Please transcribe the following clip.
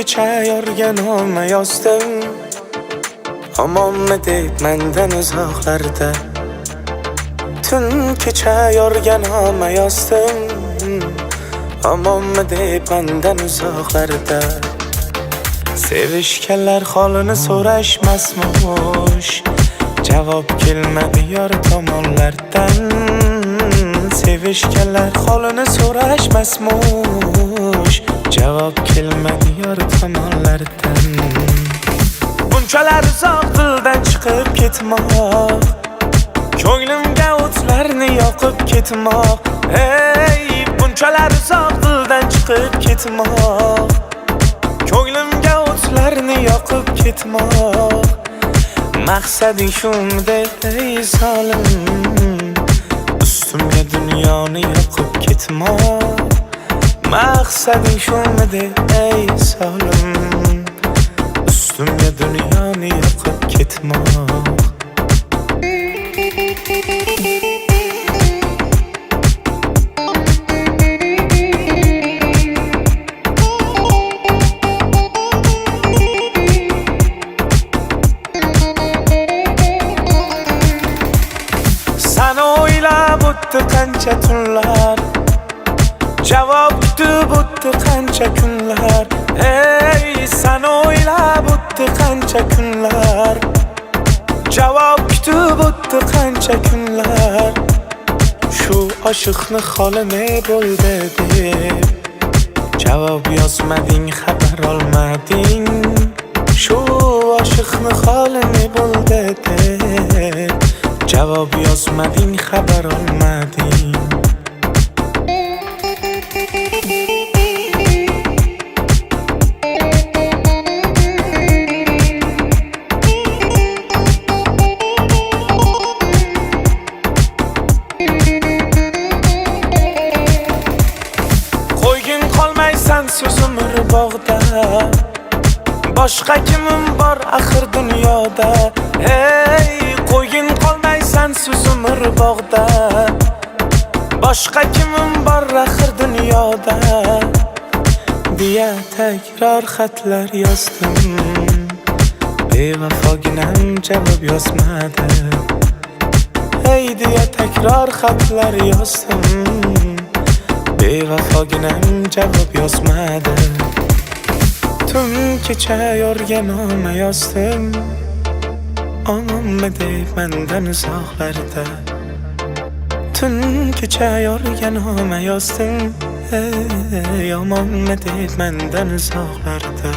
kecha yorganoma yozdim, omonmi deb mendan uzoqlarda. Tun kecha yorganoma yozdim, omonmi deb mendan uzoqlarda. Sevishganlar holini so'rashmasmish, javob kelmadi yor tomonlardan. Sevishganlar holini so'rashmasmish, javob kelmadi yor tomonlardan. Bunchalar uzoq dildan chiqib ketmoq, ko'nglimga o'tlarni yoqib ketmoq. Ey, bunchalar uzoq dildan chiqib ketmoq, ko'nglimga o'tlarni yoqib ketmoq. Maqsading shunda ey solim, ustimga dunyoni yoqib ketmoq. Maqsading shunda ey solim, ustimga dunyoni yoqib ketmoq. Sana o'ylab o'tdi qancha tunlar, javob kutib o'tdi qancha kunlar. Ey, sana o'ylab o'tdi qancha kunlar, javob kutib o'tdi qancha kunlar. Shu oshiqni holi ne bo'ldi deb javob yozmading, xabar olmading. Shu oshiqni holi ne bo'ldi deb javob yozmading, xabar olmading. Qo'ygin qolmaysan so'z umr bog'da, boshqa kimim bor axir dunyoda. Ey, qo'ygin qolmaysan so'z umr bog'da, boshqa kimim bor axir dunyoda. Deya takror xatlar yozdim, bevafoginam javob yozmadi. Ey, deya takror xatlar yozdim, bevafoginam javob yozmadi. Tun kecha yorganoma yozdim, omonmi deb mendan uzoqlarda. Tun kecha yorganoma yozdim, ey, omonmi deb mendan uzoqlarda.